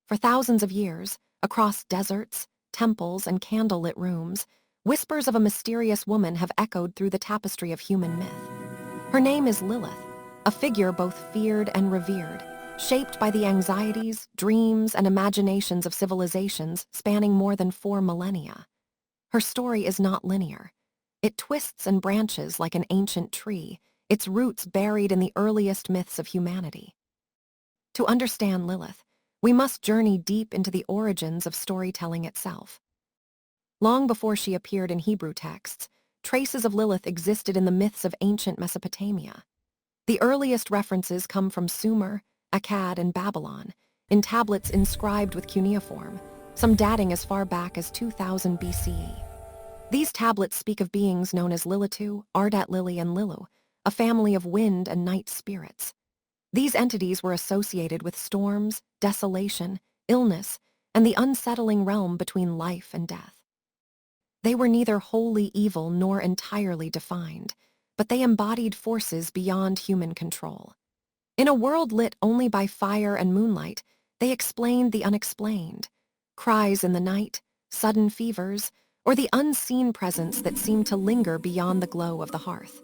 For thousands of years, across deserts, temples, and candlelit rooms, whispers of a mysterious woman have echoed through the tapestry of human myth. Her name is Lilith, a figure both feared and revered, shaped by the anxieties, dreams, and imaginations of civilizations spanning more than 4 millennia. Her story is not linear. It twists and branches like an ancient tree, its roots buried in the earliest myths of humanity. To understand Lilith, we must journey deep into the origins of storytelling itself. Long before she appeared in Hebrew texts, traces of Lilith existed in the myths of ancient Mesopotamia. The earliest references come from Sumer, Akkad, and Babylon, in tablets inscribed with cuneiform, some dating as far back as 2000 BCE. These tablets speak of beings known as Lilitu, Ardat Lili, and Lilu, a family of wind and night spirits. These entities were associated with storms, desolation, illness, and the unsettling realm between life and death. They were neither wholly evil nor entirely defined, but they embodied forces beyond human control. In a world lit only by fire and moonlight, they explained the unexplained: cries in the night, sudden fevers, or the unseen presence that seemed to linger beyond the glow of the hearth.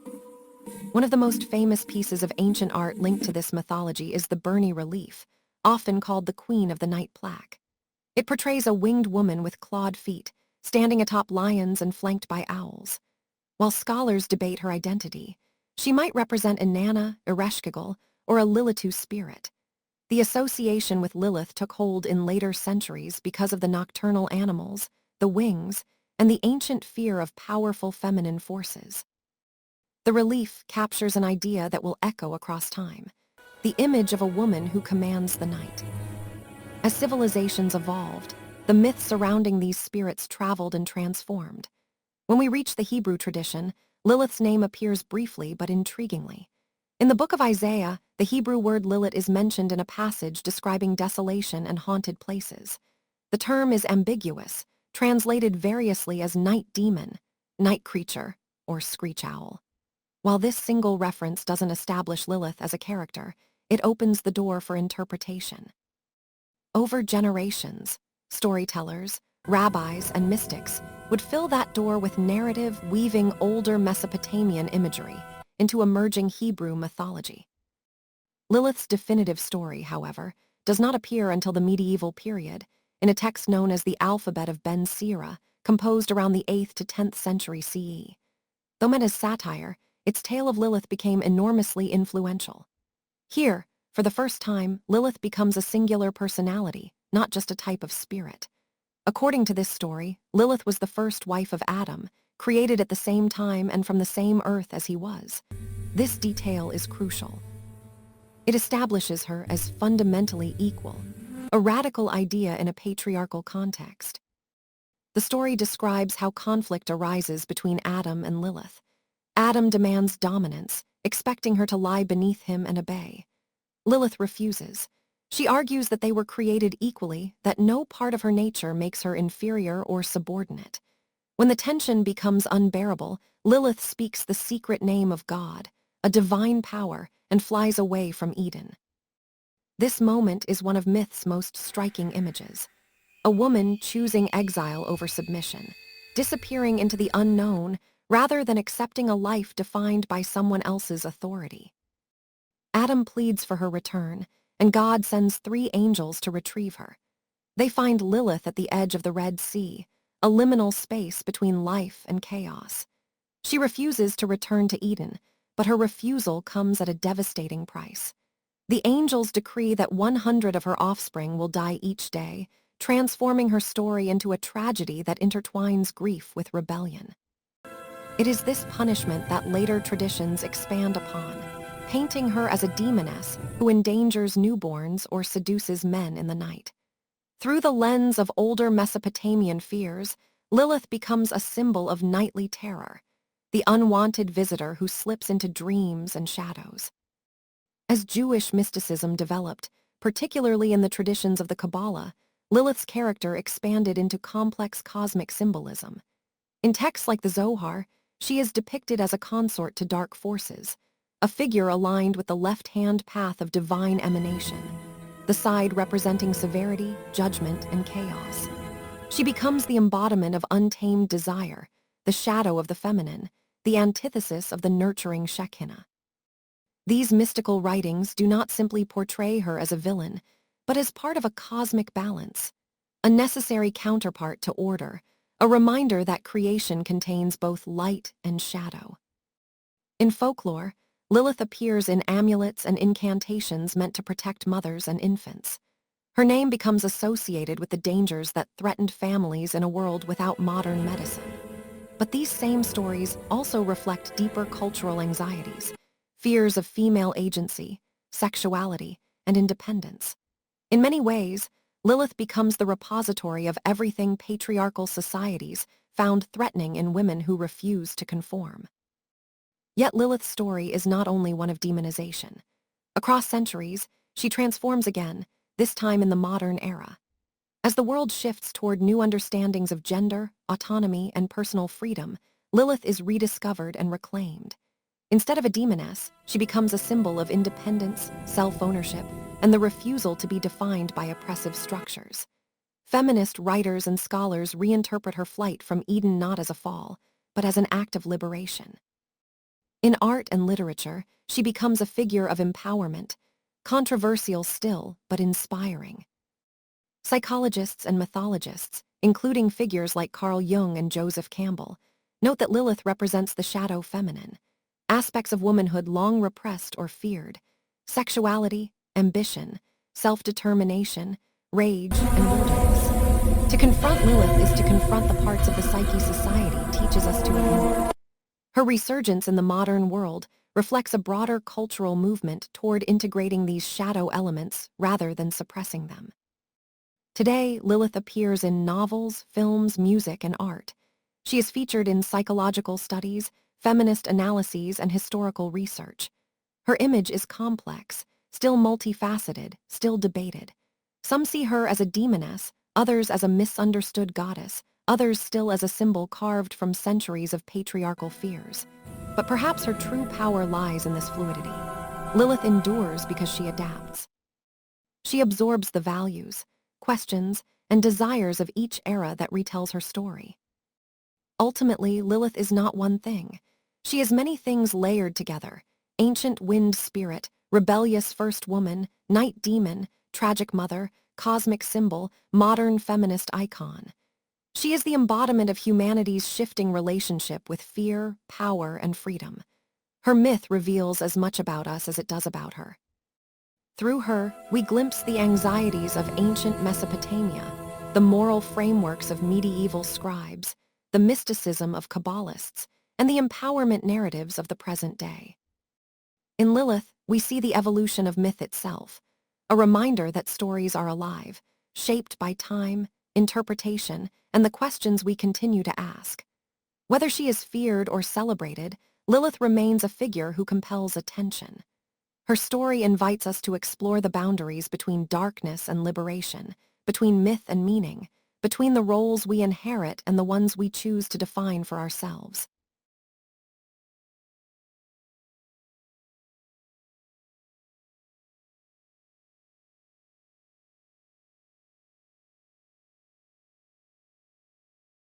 One of the most famous pieces of ancient art linked to this mythology is the Burney relief, often called the Queen of the Night plaque. It portrays a winged woman with clawed feet, standing atop lions and flanked by owls. While scholars debate her identity, she might represent Inanna, Ereshkigal, or a Lilitu spirit. The association with Lilith took hold in later centuries because of the nocturnal animals, the wings, and the ancient fear of powerful feminine forces. The relief captures an idea that will echo across time: the image of a woman who commands the night. As civilizations evolved, the myths surrounding these spirits traveled and transformed. When we reach the Hebrew tradition, Lilith's name appears briefly but intriguingly. In the book of Isaiah, the Hebrew word Lilith is mentioned in a passage describing desolation and haunted places. The term is ambiguous, translated variously as night demon, night creature, or screech owl. While this single reference doesn't establish Lilith as a character, it opens the door for interpretation. Over generations, storytellers, rabbis, and mystics would fill that door with narrative, weaving older Mesopotamian imagery into emerging Hebrew mythology. Lilith's definitive story, however, does not appear until the medieval period, in a text known as the Alphabet of Ben Sira, composed around the 8th to 10th century CE. Though meant as satire, its tale of Lilith became enormously influential. Here, for the first time, Lilith becomes a singular personality, not just a type of spirit. According to this story, Lilith was the first wife of Adam, created at the same time and from the same earth as he was. This detail is crucial. It establishes her as fundamentally equal, a radical idea in a patriarchal context. The story describes how conflict arises between Adam and Lilith. Adam demands dominance, expecting her to lie beneath him and obey. Lilith refuses. She argues that they were created equally, that no part of her nature makes her inferior or subordinate. When the tension becomes unbearable, Lilith speaks the secret name of God, a divine power, and flies away from Eden. This moment is one of myth's most striking images: a woman choosing exile over submission, disappearing into the unknown rather than accepting a life defined by someone else's authority. Adam pleads for her return, and God sends 3 angels to retrieve her. They find Lilith at the edge of the Red Sea, a liminal space between life and chaos. She refuses to return to Eden, but her refusal comes at a devastating price. The angels decree that 100 of her offspring will die each day, transforming her story into a tragedy that intertwines grief with rebellion. It is this punishment that later traditions expand upon, painting her as a demoness who endangers newborns or seduces men in the night. Through the lens of older Mesopotamian fears, Lilith becomes a symbol of nightly terror, the unwanted visitor who slips into dreams and shadows. As Jewish mysticism developed, particularly in the traditions of the Kabbalah, Lilith's character expanded into complex cosmic symbolism. In texts like the Zohar, she is depicted as a consort to dark forces, a figure aligned with the left-hand path of divine emanation. the side representing severity, judgment, and chaos. She becomes the embodiment of untamed desire, the shadow of the feminine, the antithesis of the nurturing Shekinah. These mystical writings do not simply portray her as a villain, but as part of a cosmic balance, a necessary counterpart to order, a reminder that creation contains both light and shadow. In folklore, Lilith appears in amulets and incantations meant to protect mothers and infants. Her name becomes associated with the dangers that threatened families in a world without modern medicine. But these same stories also reflect deeper cultural anxieties, fears of female agency, sexuality, and independence. In many ways, Lilith becomes the repository of everything patriarchal societies found threatening in women who refuse to conform. Yet Lilith's story is not only one of demonization. Across centuries, she transforms again, this time in the modern era. As the world shifts toward new understandings of gender, autonomy, and personal freedom, Lilith is rediscovered and reclaimed. Instead of a demoness, she becomes a symbol of independence, self-ownership, and the refusal to be defined by oppressive structures. Feminist writers and scholars reinterpret her flight from Eden not as a fall, but as an act of liberation. In art and literature, she becomes a figure of empowerment, controversial still, but inspiring. Psychologists and mythologists, including figures like Carl Jung and Joseph Campbell, note that Lilith represents the shadow feminine, aspects of womanhood long repressed or feared, sexuality, ambition, self-determination, rage, and wilderness. To confront Lilith is to confront the parts of the psyche society teaches us to ignore. Her resurgence in the modern world reflects a broader cultural movement toward integrating these shadow elements rather than suppressing them. Today, Lilith appears in novels, films, music, and art. She is featured in psychological studies, feminist analyses, and historical research. Her image is complex, still multifaceted, still debated. Some see her as a demoness, others as a misunderstood goddess, others still as a symbol carved from centuries of patriarchal fears. But perhaps her true power lies in this fluidity. Lilith endures because she adapts. She absorbs the values, questions, and desires of each era that retells her story. Ultimately, Lilith is not one thing. She is many things layered together: ancient wind spirit, rebellious first woman, night demon, tragic mother, cosmic symbol, modern feminist icon. She is the embodiment of humanity's shifting relationship with fear, power, and freedom. Her myth reveals as much about us as it does about her. Through her, we glimpse the anxieties of ancient Mesopotamia, the moral frameworks of medieval scribes, the mysticism of Kabbalists, and the empowerment narratives of the present day. In Lilith, we see the evolution of myth itself, a reminder that stories are alive, shaped by time, interpretation, and the questions we continue to ask. Whether she is feared or celebrated, Lilith remains a figure who compels attention. Her story invites us to explore the boundaries between darkness and liberation, between myth and meaning, between the roles we inherit and the ones we choose to define for ourselves.